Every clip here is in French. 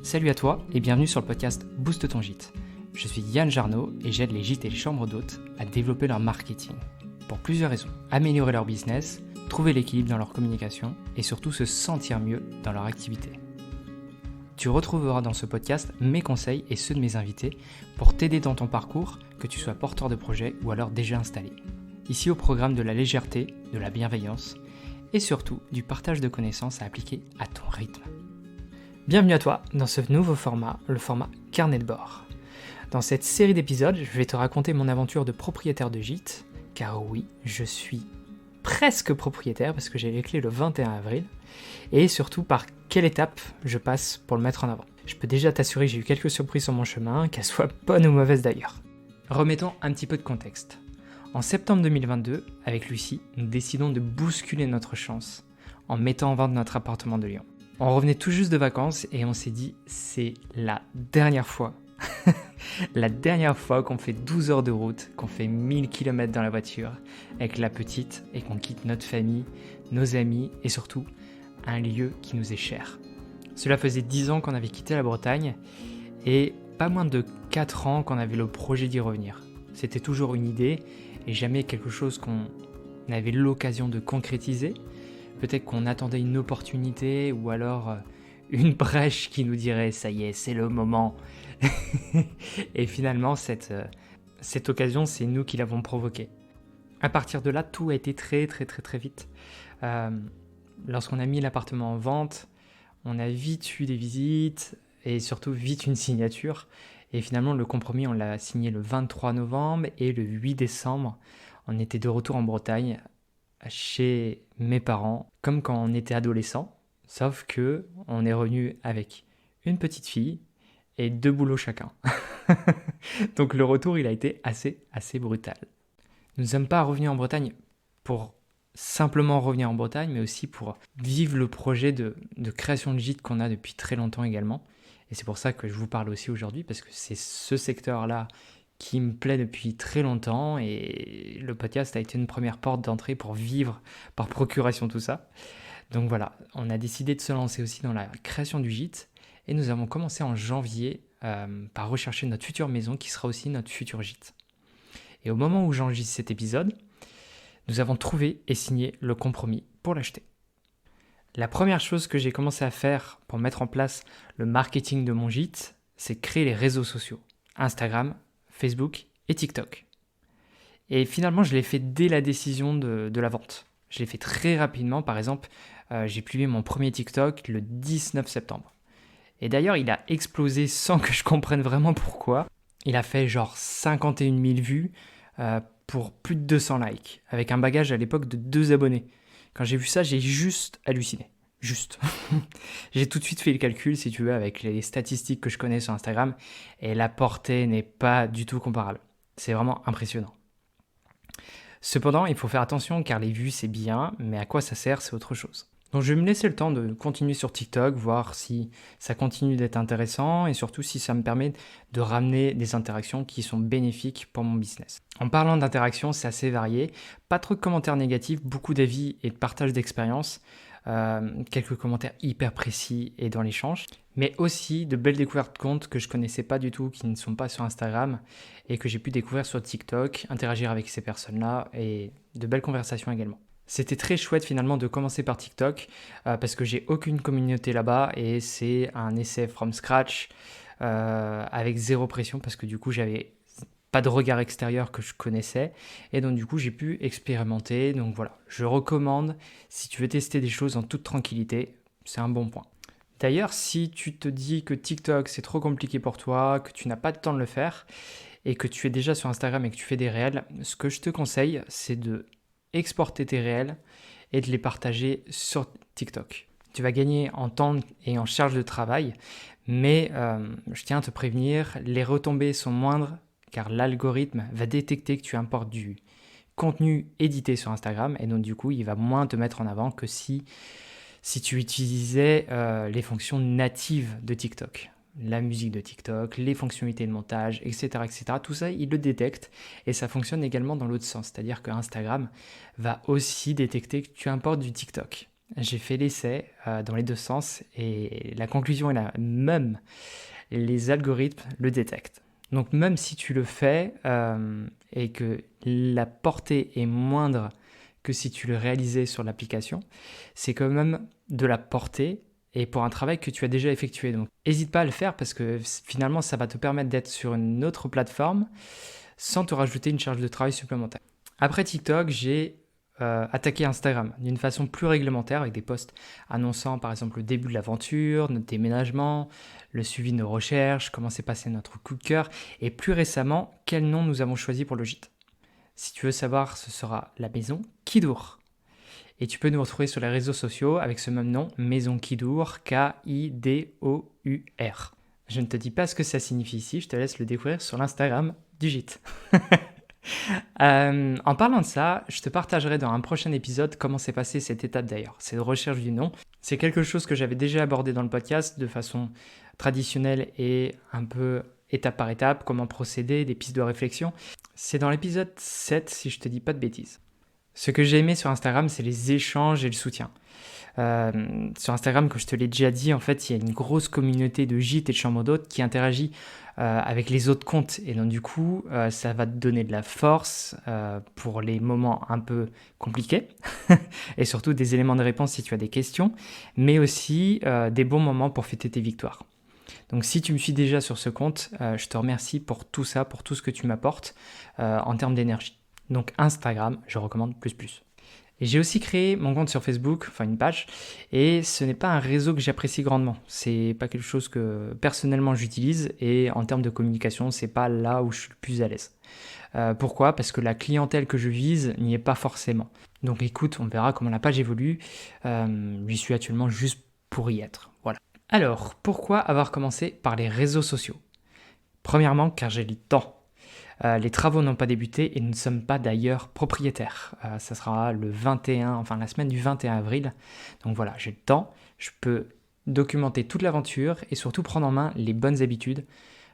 Salut à toi et bienvenue sur le podcast Booste ton gîte. Je suis Yann Jarno et j'aide les gîtes et les chambres d'hôtes à développer leur marketing. Pour plusieurs raisons. Améliorer leur business, trouver l'équilibre dans leur communication et surtout se sentir mieux dans leur activité. Tu retrouveras dans ce podcast mes conseils et ceux de mes invités pour t'aider dans ton parcours, que tu sois porteur de projet ou alors déjà installé. Ici au programme de la légèreté, de la bienveillance et surtout du partage de connaissances à appliquer à ton rythme. Bienvenue à toi dans ce nouveau format, le format carnet de bord. Dans cette série d'épisodes, je vais te raconter mon aventure de propriétaire de gîte, car oui, je suis presque propriétaire parce que j'ai les clés le 21 avril, et surtout par quelle étape je passe pour le mettre en avant. Je peux déjà t'assurer que j'ai eu quelques surprises sur mon chemin, qu'elles soient bonnes ou mauvaises d'ailleurs. Remettons un petit peu de contexte. En septembre 2022, avec Lucie, nous décidons de bousculer notre chance en mettant en vente notre appartement de Lyon. On revenait tout juste de vacances et on s'est dit c'est la dernière fois. La dernière fois qu'on fait 12 heures de route, qu'on fait 1000 km dans la voiture avec la petite et qu'on quitte notre famille, nos amis et surtout un lieu qui nous est cher. Cela faisait 10 ans qu'on avait quitté la Bretagne et pas moins de 4 ans qu'on avait le projet d'y revenir. C'était toujours une idée et jamais quelque chose qu'on avait l'occasion de concrétiser. Peut-être qu'on attendait une opportunité ou alors une brèche qui nous dirait « ça y est, c'est le moment ». Et finalement, cette occasion, c'est nous qui l'avons provoquée. À partir de là, tout a été très vite. Lorsqu'on a mis l'appartement en vente, on a vite eu des visites et surtout vite une signature. Et finalement, le compromis, on l'a signé le 23 novembre et le 8 décembre, on était de retour en Bretagne chez mes parents, comme quand on était adolescent, sauf que on est revenu avec une petite fille et 2 boulots chacun. Donc le retour, il a été assez brutal. Nous ne sommes pas revenus en Bretagne pour simplement revenir en Bretagne, mais aussi pour vivre le projet de création de gîte qu'on a depuis très longtemps également. Et c'est pour ça que je vous parle aussi aujourd'hui, parce que c'est ce secteur-là qui me plaît depuis très longtemps et le podcast a été une première porte d'entrée pour vivre par procuration tout ça. Donc voilà, on a décidé de se lancer aussi dans la création du gîte et nous avons commencé en janvier par rechercher notre future maison qui sera aussi notre futur gîte. Et au moment où j'enregistre cet épisode, nous avons trouvé et signé le compromis pour l'acheter. La première chose que j'ai commencé à faire pour mettre en place le marketing de mon gîte, c'est créer les réseaux sociaux, Instagram, Facebook et TikTok. Et finalement, je l'ai fait dès la décision de la vente. Je l'ai fait très rapidement. Par exemple, j'ai publié mon premier TikTok le 19 septembre. Et d'ailleurs, il a explosé sans que je comprenne vraiment pourquoi. Il a fait genre 51 000 vues pour plus de 200 likes, avec un bagage à l'époque de 2 abonnés. Quand j'ai vu ça, j'ai juste halluciné. Juste. J'ai tout de suite fait le calcul, si tu veux, avec les statistiques que je connais sur Instagram, et la portée n'est pas du tout comparable. C'est vraiment impressionnant. Cependant, il faut faire attention car les vues c'est bien, mais à quoi ça sert, c'est autre chose. Donc je vais me laisser le temps de continuer sur TikTok, voir si ça continue d'être intéressant et surtout si ça me permet de ramener des interactions qui sont bénéfiques pour mon business. En parlant d'interactions, c'est assez varié. Pas trop de commentaires négatifs, beaucoup d'avis et de partage d'expériences. Quelques commentaires hyper précis et dans l'échange, mais aussi de belles découvertes de comptes que je connaissais pas du tout, qui ne sont pas sur Instagram et que j'ai pu découvrir sur TikTok, interagir avec ces personnes-là et de belles conversations également. C'était très chouette finalement de commencer par TikTok parce que j'ai aucune communauté là-bas et c'est un essai from scratch avec zéro pression parce que du coup j'avais pas de regard extérieur que je connaissais et donc du coup j'ai pu expérimenter. Donc voilà, je recommande si tu veux tester des choses en toute tranquillité, c'est un bon point. D'ailleurs, si tu te dis que TikTok c'est trop compliqué pour toi, que tu n'as pas de temps de le faire et que tu es déjà sur Instagram et que tu fais des réels, ce que je te conseille c'est de exporter tes réels et de les partager sur TikTok. Tu vas gagner en temps et en charge de travail, mais je tiens à te prévenir, les retombées sont moindres car l'algorithme va détecter que tu importes du contenu édité sur Instagram et donc du coup, il va moins te mettre en avant que si tu utilisais les fonctions natives de TikTok. La musique de TikTok, les fonctionnalités de montage, etc., etc. Tout ça, il le détecte et ça fonctionne également dans l'autre sens. C'est-à-dire que Instagram va aussi détecter que tu importes du TikTok. J'ai fait l'essai dans les deux sens et la conclusion est la même. Les algorithmes le détectent. Donc même si tu le fais et que la portée est moindre que si tu le réalisais sur l'application, c'est quand même de la portée et pour un travail que tu as déjà effectué. Donc n'hésite pas à le faire parce que finalement ça va te permettre d'être sur une autre plateforme sans te rajouter une charge de travail supplémentaire. Après TikTok, j'ai attaquer Instagram d'une façon plus réglementaire avec des posts annonçant par exemple le début de l'aventure, notre déménagement, le suivi de nos recherches, comment s'est passé notre coup de cœur et plus récemment quel nom nous avons choisi pour le gîte. Si tu veux savoir, ce sera la maison Kidour. Et tu peux nous retrouver sur les réseaux sociaux avec ce même nom, Maison Kidour, Kidour. Je ne te dis pas ce que ça signifie ici, je te laisse le découvrir sur l'Instagram du gîte. En parlant de ça, je te partagerai dans un prochain épisode comment s'est passée cette étape d'ailleurs, cette recherche du nom. C'est quelque chose que j'avais déjà abordé dans le podcast de façon traditionnelle et un peu étape par étape, comment procéder, des pistes de réflexion. C'est dans l'épisode 7 si je te dis pas de bêtises. Ce que j'ai aimé sur Instagram, c'est les échanges et le soutien. Sur Instagram, comme je te l'ai déjà dit, en fait, il y a une grosse communauté de gîtes et de chambres d'hôtes qui interagit avec les autres comptes. Et donc, du coup, ça va te donner de la force pour les moments un peu compliqués et surtout des éléments de réponse si tu as des questions, mais aussi des bons moments pour fêter tes victoires. Donc, si tu me suis déjà sur ce compte, je te remercie pour tout ça, pour tout ce que tu m'apportes en termes d'énergie. Donc, Instagram, je recommande plus. Et j'ai aussi créé mon compte sur Facebook, enfin une page, et ce n'est pas un réseau que j'apprécie grandement. C'est pas quelque chose que personnellement j'utilise et en termes de communication, c'est pas là où je suis le plus à l'aise. Pourquoi ? Parce que la clientèle que je vise n'y est pas forcément. Donc écoute, on verra comment la page évolue. J'y suis actuellement juste pour y être. Voilà. Alors, pourquoi avoir commencé par les réseaux sociaux ? Premièrement, car j'ai le temps. Les travaux n'ont pas débuté et nous ne sommes pas d'ailleurs propriétaires. Ça sera la semaine du 21 avril. Donc voilà, j'ai le temps, je peux documenter toute l'aventure et surtout prendre en main les bonnes habitudes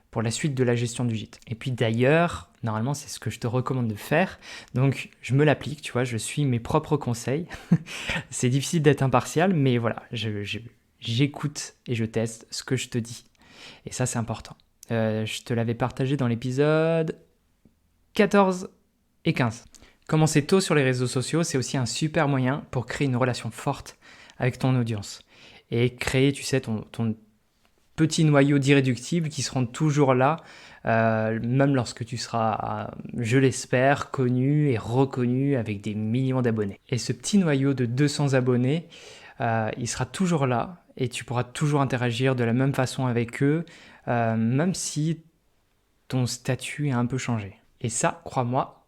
pour la suite de la gestion du gîte. Et puis d'ailleurs, normalement c'est ce que je te recommande de faire. Donc je me l'applique, tu vois, je suis mes propres conseils. C'est difficile d'être impartial, mais voilà, j'écoute et je teste ce que je te dis. Et ça c'est important. Je te l'avais partagé dans l'épisode 14 et 15. Commencer tôt sur les réseaux sociaux, c'est aussi un super moyen pour créer une relation forte avec ton audience. Et créer, tu sais, ton petit noyau d'irréductibles qui seront toujours là, même lorsque tu seras, je l'espère, connu et reconnu avec des millions d'abonnés. Et ce petit noyau de 200 abonnés, il sera toujours là et tu pourras toujours interagir de la même façon avec eux, même si ton statut a un peu changé. Et ça, crois-moi,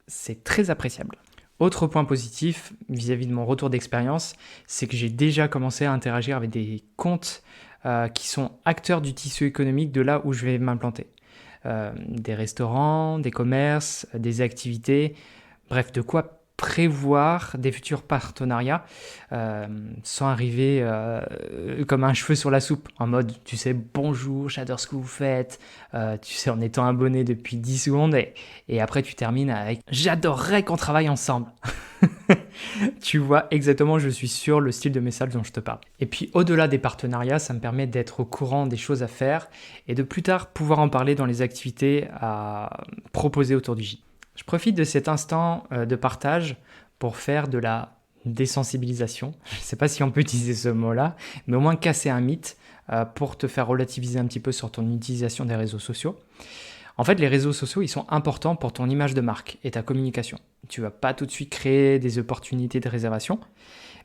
c'est très appréciable. Autre point positif vis-à-vis de mon retour d'expérience, c'est que j'ai déjà commencé à interagir avec des comptes qui sont acteurs du tissu économique de là où je vais m'implanter. Des restaurants, des commerces, des activités, bref, de quoi prévoir des futurs partenariats sans arriver comme un cheveu sur la soupe, en mode, tu sais, bonjour, j'adore ce que vous faites, tu sais, en étant abonné depuis 10 secondes, et après tu termines avec « j'adorerais qu'on travaille ensemble ». Tu vois exactement, je suis sur le style de message dont je te parle. Et puis au-delà des partenariats, ça me permet d'être au courant des choses à faire et de plus tard pouvoir en parler dans les activités à proposer autour du gîte. Je profite de cet instant de partage pour faire de la désensibilisation. Je ne sais pas si on peut utiliser ce mot-là, mais au moins casser un mythe pour te faire relativiser un petit peu sur ton utilisation des réseaux sociaux. En fait, les réseaux sociaux, ils sont importants pour ton image de marque et ta communication. Tu ne vas pas tout de suite créer des opportunités de réservation,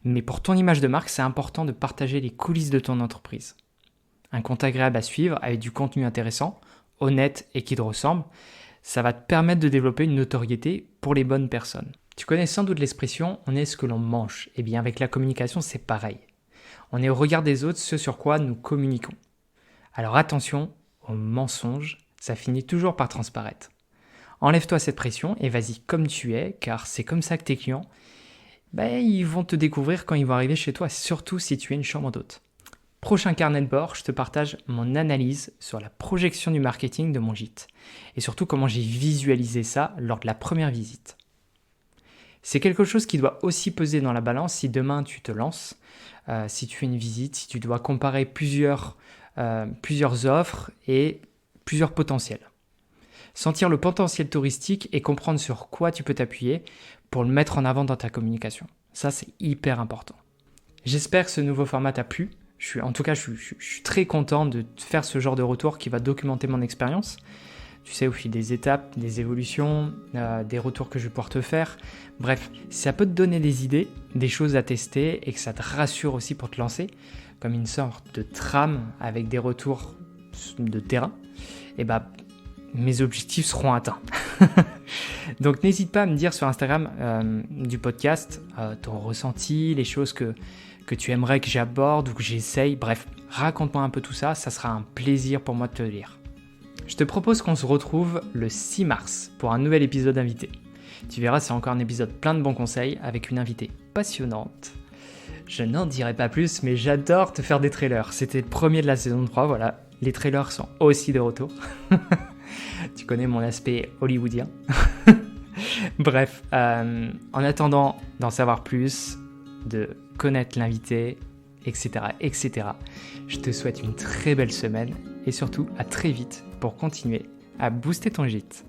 mais pour ton image de marque, c'est important de partager les coulisses de ton entreprise. Un compte agréable à suivre avec du contenu intéressant, honnête et qui te ressemble, ça va te permettre de développer une notoriété pour les bonnes personnes. Tu connais sans doute l'expression « on est ce que l'on mange ». Eh bien, avec la communication, c'est pareil. On est au regard des autres ce sur quoi nous communiquons. Alors attention aux mensonges, ça finit toujours par transparaître. Enlève-toi cette pression et vas-y comme tu es, car c'est comme ça que tes clients, ils vont te découvrir quand ils vont arriver chez toi, surtout si tu es une chambre d'hôte. Prochain carnet de bord, je te partage mon analyse sur la projection du marketing de mon gîte et surtout comment j'ai visualisé ça lors de la première visite. C'est quelque chose qui doit aussi peser dans la balance si demain tu te lances, si tu fais une visite, si tu dois comparer plusieurs offres et plusieurs potentiels. Sentir le potentiel touristique et comprendre sur quoi tu peux t'appuyer pour le mettre en avant dans ta communication. Ça, c'est hyper important. J'espère que ce nouveau format t'a plu. Je suis très content de faire ce genre de retour qui va documenter mon expérience. Tu sais, au fil des étapes, des évolutions, des retours que je vais pouvoir te faire. Bref, si ça peut te donner des idées, des choses à tester et que ça te rassure aussi pour te lancer, comme une sorte de trame avec des retours de terrain, et mes objectifs seront atteints. Donc n'hésite pas à me dire sur Instagram du podcast ton ressenti, les choses que tu aimerais que j'aborde ou que j'essaye. Bref, raconte-moi un peu tout ça, ça sera un plaisir pour moi de te lire. Je te propose qu'on se retrouve le 6 mars pour un nouvel épisode invité. Tu verras, c'est encore un épisode plein de bons conseils avec une invitée passionnante. Je n'en dirai pas plus, mais j'adore te faire des trailers. C'était le premier de la saison 3, voilà. Les trailers sont aussi de retour. Tu connais mon aspect hollywoodien. Bref, en attendant d'en savoir plus, de connaître l'invité, etc., etc., je te souhaite une très belle semaine et surtout à très vite pour continuer à booster ton gîte.